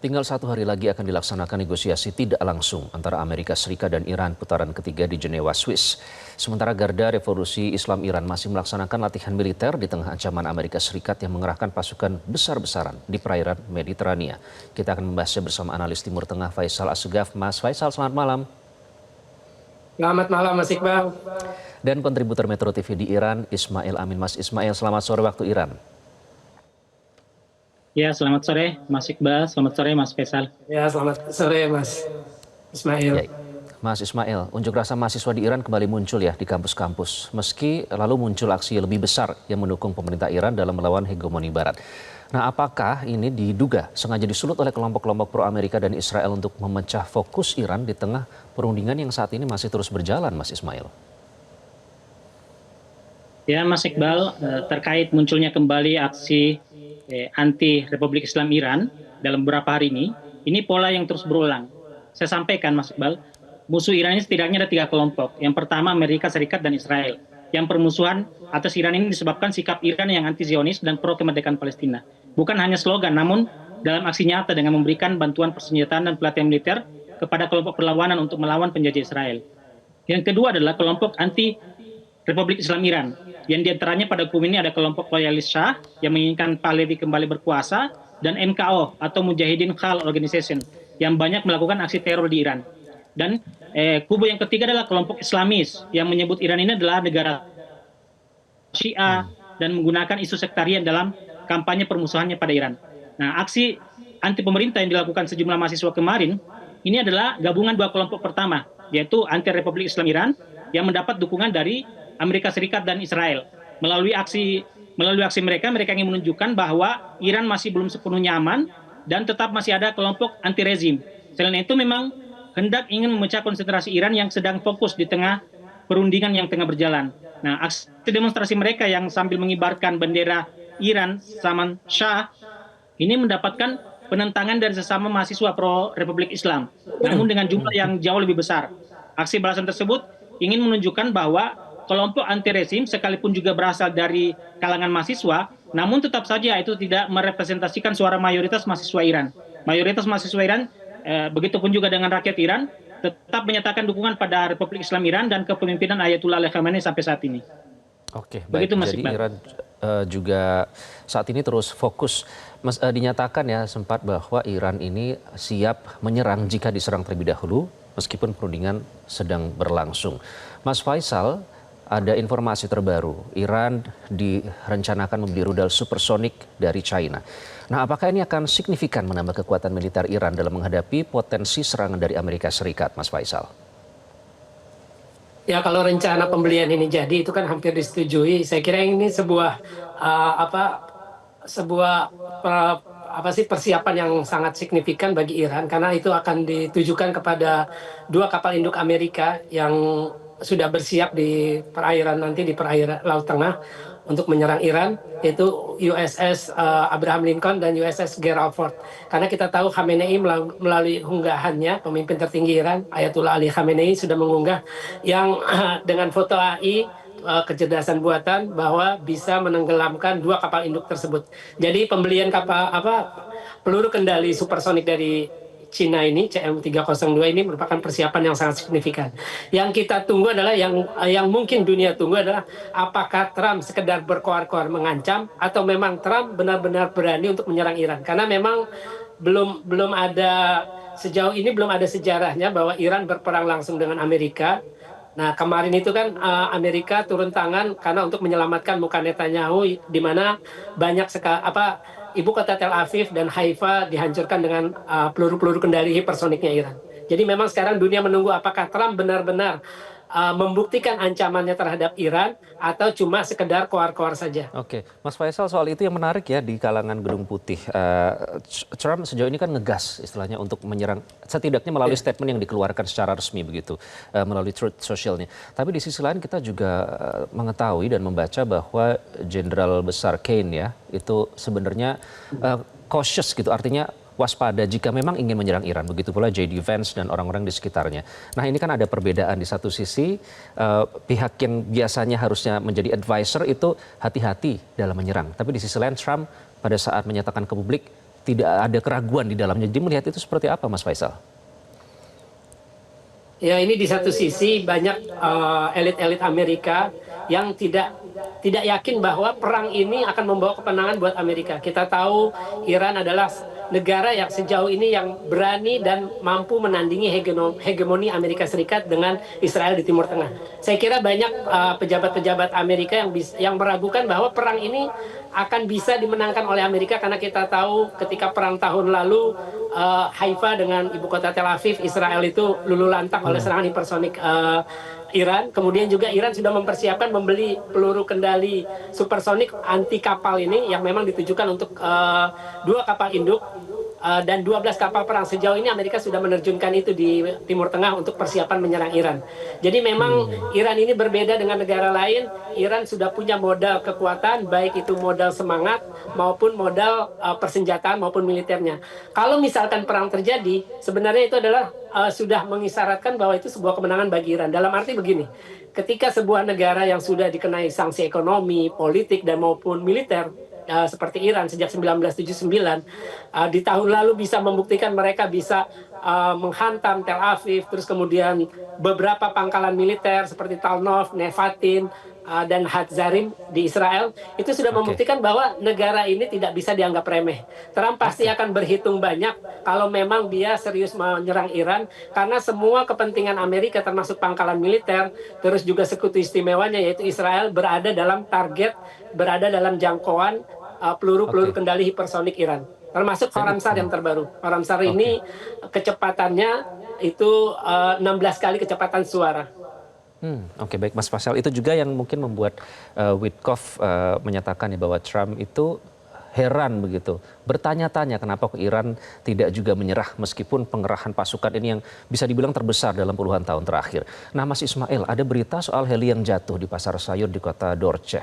Tinggal 1 hari lagi akan dilaksanakan negosiasi tidak langsung antara Amerika Serikat dan Iran putaran ketiga di Jenewa, Swiss. Sementara Garda Revolusi Islam Iran masih melaksanakan latihan militer di tengah ancaman Amerika Serikat yang mengerahkan pasukan besar-besaran di perairan Mediterania. Kita akan membahasnya bersama analis Timur Tengah Faisal Assegaf. Mas Faisal, selamat malam. Selamat malam Mas Iqbal. Dan kontributor Metro TV di Iran, Ismail Amin. Mas Ismail, selamat sore waktu Iran. Ya, selamat sore Mas Iqbal, selamat sore Mas Faisal. Ya, selamat sore Mas Ismail. Ya, Mas Ismail, unjuk rasa mahasiswa di Iran kembali muncul ya di kampus-kampus. Meski lalu muncul aksi lebih besar yang mendukung pemerintah Iran dalam melawan hegemoni Barat. Nah, apakah ini diduga sengaja disulut oleh kelompok-kelompok pro-Amerika dan Israel untuk memecah fokus Iran di tengah perundingan yang saat ini masih terus berjalan, Mas Ismail? Ya, Mas Iqbal, terkait munculnya kembali aksi anti Republik Islam Iran dalam beberapa hari ini pola yang terus berulang. Saya sampaikan Mas Iqbal, musuh Iran ini setidaknya ada 3 kelompok. Yang pertama Amerika Serikat dan Israel. Yang permusuhan atas Iran ini disebabkan sikap Iran yang anti-Zionis dan pro kemerdekaan Palestina. Bukan hanya slogan, namun dalam aksi nyata dengan memberikan bantuan persenjataan dan pelatihan militer kepada kelompok perlawanan untuk melawan penjajah Israel. Yang kedua adalah kelompok anti Republik Islam Iran, yang diantaranya pada hukum ini ada kelompok loyalis Shah yang menginginkan Pahlavi kembali berkuasa, dan MKO atau Mujahidin Khal Organization yang banyak melakukan aksi teror di Iran. Dan kubu yang ketiga adalah kelompok Islamis yang menyebut Iran ini adalah negara Syiah dan menggunakan isu sektarian dalam kampanye permusuhannya pada Iran. Nah, aksi anti pemerintah yang dilakukan sejumlah mahasiswa kemarin ini adalah gabungan 2 kelompok pertama, yaitu anti Republik Islam Iran yang mendapat dukungan dari Amerika Serikat dan Israel. Melalui aksi mereka ingin menunjukkan bahwa Iran masih belum sepenuhnya aman dan tetap masih ada kelompok anti rezim. Selain itu memang hendak ingin memecah konsentrasi Iran yang sedang fokus di tengah perundingan yang tengah berjalan. Nah, aksi demonstrasi mereka yang sambil mengibarkan bendera Iran Zaman Shah ini mendapatkan penentangan dari sesama mahasiswa pro Republik Islam, namun dengan jumlah yang jauh lebih besar. Aksi balasan tersebut ingin menunjukkan bahwa kelompok anti rezim sekalipun juga berasal dari kalangan mahasiswa, namun tetap saja itu tidak merepresentasikan suara mayoritas mahasiswa Iran. Mayoritas mahasiswa Iran, begitupun juga dengan rakyat Iran, tetap menyatakan dukungan pada Republik Islam Iran dan kepemimpinan Ayatullah Ali Khamenei sampai saat ini. Oke, baik. Begitu, Mas Iqbal. Jadi Iran juga saat ini terus fokus. Dinyatakan ya sempat bahwa Iran ini siap menyerang jika diserang terlebih dahulu, meskipun perundingan sedang berlangsung. Mas Faisal, ada informasi terbaru, Iran direncanakan membeli rudal supersonik dari China. Nah, apakah ini akan signifikan menambah kekuatan militer Iran dalam menghadapi potensi serangan dari Amerika Serikat, Mas Faisal? Ya, kalau rencana pembelian ini jadi itu kan hampir disetujui. Saya kira ini sebuah persiapan yang sangat signifikan bagi Iran, karena itu akan ditujukan kepada 2 kapal induk Amerika yang sudah bersiap di perairan nanti, di perairan Laut Tengah untuk menyerang Iran, yaitu USS Abraham Lincoln dan USS Gerald Ford. Karena kita tahu Khamenei melalui unggahannya, pemimpin tertinggi Iran Ayatullah Ali Khamenei sudah mengunggah yang dengan foto AI kecerdasan buatan bahwa bisa menenggelamkan 2 kapal induk tersebut. Jadi pembelian peluru kendali supersonik dari Cina ini, CM302 ini merupakan persiapan yang sangat signifikan. Yang kita tunggu adalah yang mungkin dunia tunggu adalah apakah Trump sekedar berkoar-koar mengancam atau memang Trump benar-benar berani untuk menyerang Iran. Karena memang belum ada, sejauh ini belum ada sejarahnya bahwa Iran berperang langsung dengan Amerika. Nah, kemarin itu kan Amerika turun tangan karena untuk menyelamatkan muka Netanyahu, di mana banyak ibu kota Tel Aviv dan Haifa dihancurkan dengan peluru-peluru kendali hipersoniknya Iran. Jadi memang sekarang dunia menunggu apakah Trump benar-benar membuktikan ancamannya terhadap Iran atau cuma sekedar koar-koar saja. Oke, Mas Faisal, soal itu yang menarik ya di kalangan Gedung Putih. Trump sejauh ini kan ngegas istilahnya untuk menyerang, setidaknya melalui statement yang dikeluarkan secara resmi begitu, melalui Truth Socialnya. Tapi di sisi lain kita juga mengetahui dan membaca bahwa Jenderal Besar Kane ya, itu sebenarnya cautious gitu, artinya waspada jika memang ingin menyerang Iran. Begitu pula J.D. Vance dan orang-orang di sekitarnya. Nah, ini kan ada perbedaan. Di satu sisi pihak yang biasanya harusnya menjadi advisor itu hati-hati dalam menyerang. Tapi di sisi lain Trump pada saat menyatakan ke publik tidak ada keraguan di dalamnya. Jadi melihat itu seperti apa, Mas Faisal? Ya, ini di satu sisi banyak elit-elit Amerika yang tidak yakin bahwa perang ini akan membawa kemenangan buat Amerika. Kita tahu Iran adalah negara yang sejauh ini yang berani dan mampu menandingi hegemoni Amerika Serikat dengan Israel di Timur Tengah. Saya kira banyak pejabat-pejabat Amerika yang meragukan bahwa perang ini akan bisa dimenangkan oleh Amerika, karena kita tahu ketika perang tahun lalu Haifa dengan ibu kota Tel Aviv, Israel itu luluh lantak oleh serangan hipersonik Iran. Kemudian juga Iran sudah mempersiapkan membeli peluru kendali supersonik anti kapal ini yang memang ditujukan untuk 2 kapal induk dan 12 kapal perang. Sejauh ini Amerika sudah menerjunkan itu di Timur Tengah untuk persiapan menyerang Iran. Jadi memang Iran ini berbeda dengan negara lain. Iran sudah punya modal kekuatan, baik itu modal semangat maupun modal persenjataan maupun militernya. Kalau misalkan perang terjadi, sebenarnya itu adalah sudah mengisyaratkan bahwa itu sebuah kemenangan bagi Iran. Dalam arti begini, ketika sebuah negara yang sudah dikenai sanksi ekonomi, politik, dan maupun militer, seperti Iran sejak 1979 di tahun lalu bisa membuktikan mereka bisa menghantam Tel Aviv, terus kemudian beberapa pangkalan militer seperti Talnov, Nevatin, dan Hatzarim di Israel, itu sudah membuktikan bahwa negara ini tidak bisa dianggap remeh. Trump pasti akan berhitung banyak kalau memang dia serius menyerang Iran, karena semua kepentingan Amerika termasuk pangkalan militer, terus juga sekutu istimewanya yaitu Israel berada dalam target, berada dalam jangkauan peluru-peluru kendali hipersonik Iran. Termasuk Khorramshahr yang terbaru. Khorramshahr ini kecepatannya itu 16 kali kecepatan suara. Oke, baik Mas Faisal. Itu juga yang mungkin membuat Witkoff menyatakan ya bahwa Trump itu heran begitu, bertanya-tanya kenapa Iran tidak juga menyerah meskipun pengerahan pasukan ini yang bisa dibilang terbesar dalam puluhan tahun terakhir. Nah, Mas Ismail, ada berita soal heli yang jatuh di pasar sayur di kota Dorce.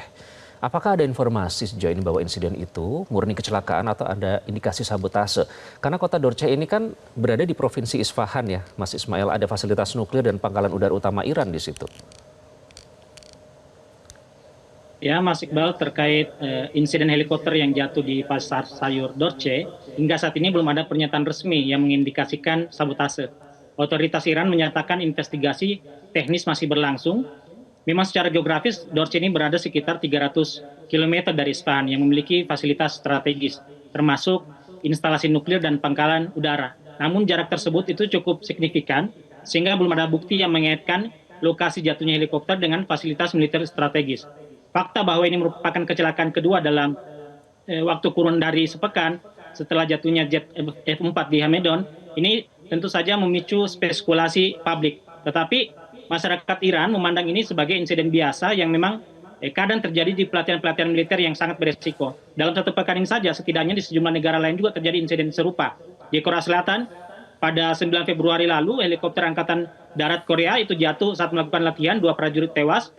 Apakah ada informasi sejauh ini bahwa insiden itu murni kecelakaan atau ada indikasi sabotase? Karena kota Dorce ini kan berada di provinsi Isfahan ya, Mas Ismail, ada fasilitas nuklir dan pangkalan udara utama Iran di situ. Ya, Mas Iqbal, terkait insiden helikopter yang jatuh di pasar sayur Dorce, hingga saat ini belum ada pernyataan resmi yang mengindikasikan sabotase. Otoritas Iran menyatakan investigasi teknis masih berlangsung. Memang secara geografis, Dorce ini berada sekitar 300 km dari Isfahan yang memiliki fasilitas strategis, termasuk instalasi nuklir dan pangkalan udara. Namun jarak tersebut itu cukup signifikan, sehingga belum ada bukti yang mengaitkan lokasi jatuhnya helikopter dengan fasilitas militer strategis. Fakta bahwa ini merupakan kecelakaan kedua dalam waktu kurun dari sepekan setelah jatuhnya jet F-4 di Hamedon, ini tentu saja memicu spekulasi publik. Tetapi masyarakat Iran memandang ini sebagai insiden biasa yang memang kadang terjadi di pelatihan-pelatihan militer yang sangat beresiko. Dalam satu pekan ini saja, setidaknya di sejumlah negara lain juga terjadi insiden serupa. Di Korea Selatan, pada 9 Februari lalu, helikopter Angkatan Darat Korea itu jatuh saat melakukan latihan, 2 prajurit tewas.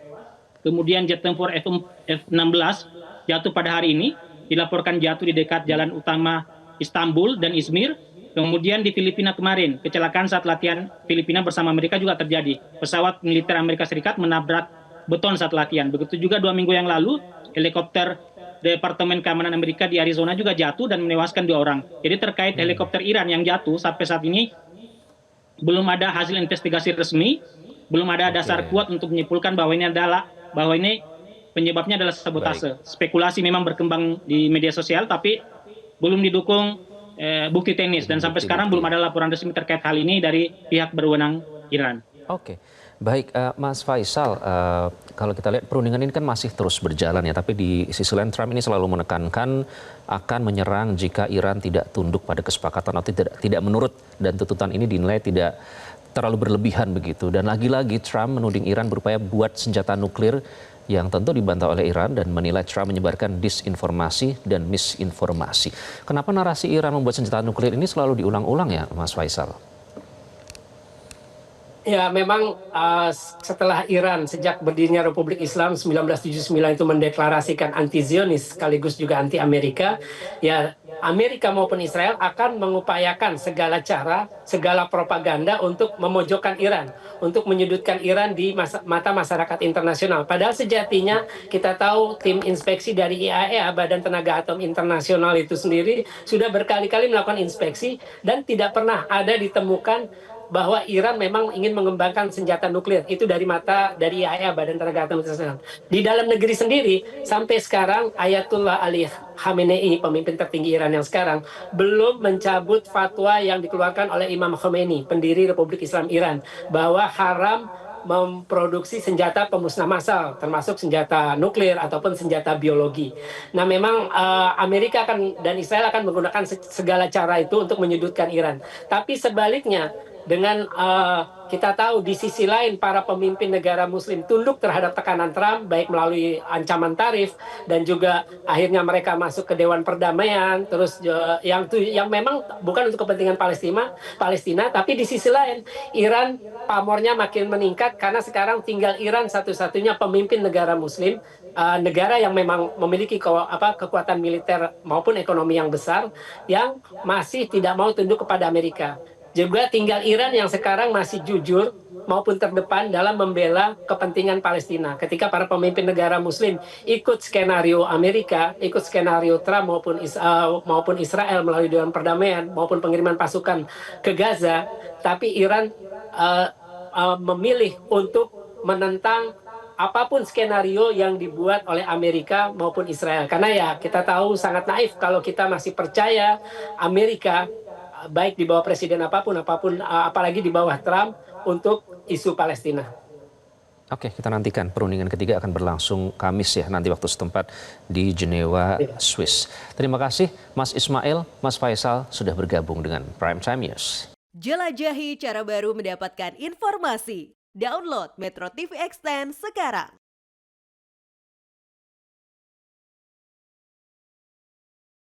Kemudian jet tempur F-16 jatuh pada hari ini, dilaporkan jatuh di dekat jalan utama Istanbul dan Izmir. Kemudian di Filipina kemarin, kecelakaan saat latihan Filipina bersama Amerika juga terjadi. Pesawat militer Amerika Serikat menabrak beton saat latihan. Begitu juga 2 minggu yang lalu, helikopter Departemen Keamanan Amerika di Arizona juga jatuh dan menewaskan 2 orang. Jadi terkait helikopter Iran yang jatuh, sampai saat ini belum ada hasil investigasi resmi, belum ada dasar kuat untuk menyimpulkan bahwa ini penyebabnya adalah sabotase. Spekulasi memang berkembang di media sosial, tapi belum didukung bukti teknis, dan sampai sekarang belum ada laporan resmi terkait hal ini dari pihak berwenang Iran. Oke, baik Mas Faisal, kalau kita lihat perundingan ini kan masih terus berjalan ya, tapi di sisi lain Trump ini selalu menekankan akan menyerang jika Iran tidak tunduk pada kesepakatan atau tidak menurut, dan tuntutan ini dinilai tidak terlalu berlebihan begitu. Dan lagi-lagi Trump menuding Iran berupaya buat senjata nuklir yang tentu dibantah oleh Iran, dan menilai Trump menyebarkan disinformasi dan misinformasi. Kenapa narasi Iran membuat senjata nuklir ini selalu diulang-ulang ya, Mas Faisal? Ya, memang setelah Iran sejak berdirinya Republik Islam 1979 itu mendeklarasikan anti-Zionis sekaligus juga anti-Amerika, ya Amerika maupun Israel akan mengupayakan segala cara, segala propaganda untuk memojokkan Iran, untuk menyudutkan Iran di mata masyarakat internasional. Padahal sejatinya kita tahu tim inspeksi dari IAEA, Badan Tenaga Atom Internasional itu sendiri sudah berkali-kali melakukan inspeksi dan tidak pernah ada ditemukan bahwa Iran memang ingin mengembangkan senjata nuklir. Itu dari dari IAEA, Badan Tenaga Atom Internasional. Di dalam negeri sendiri, sampai sekarang Ayatullah Ali Khamenei, pemimpin tertinggi Iran yang sekarang, belum mencabut fatwa yang dikeluarkan oleh Imam Khomeini, pendiri Republik Islam Iran, bahwa haram memproduksi senjata pemusnah massal, termasuk senjata nuklir ataupun senjata biologi. Nah, memang Amerika dan Israel akan menggunakan segala cara itu untuk menyudutkan Iran. Tapi sebaliknya, dengan kita tahu di sisi lain para pemimpin negara Muslim tunduk terhadap tekanan Trump, baik melalui ancaman tarif dan juga akhirnya mereka masuk ke Dewan Perdamaian, terus yang memang bukan untuk kepentingan Palestina, tapi di sisi lain Iran pamornya makin meningkat karena sekarang tinggal Iran satu-satunya pemimpin negara Muslim, negara yang memang memiliki kekuatan militer maupun ekonomi yang besar, yang masih tidak mau tunduk kepada Amerika. Juga tinggal Iran yang sekarang masih jujur maupun terdepan dalam membela kepentingan Palestina. Ketika para pemimpin negara Muslim ikut skenario Amerika, ikut skenario Trump maupun Israel melalui Dewan Perdamaian maupun pengiriman pasukan ke Gaza, tapi Iran memilih untuk menentang apapun skenario yang dibuat oleh Amerika maupun Israel. Karena ya kita tahu sangat naif kalau kita masih percaya Amerika, baik di bawah presiden apapun, apalagi di bawah Trump, untuk isu Palestina. Oke, kita nantikan perundingan ketiga akan berlangsung Kamis ya, nanti waktu setempat di Jenewa, Swiss. Terima kasih Mas Ismail, Mas Faisal sudah bergabung dengan Prime Time News. Jelajahi cara baru mendapatkan informasi. Download Metro TV Extend sekarang.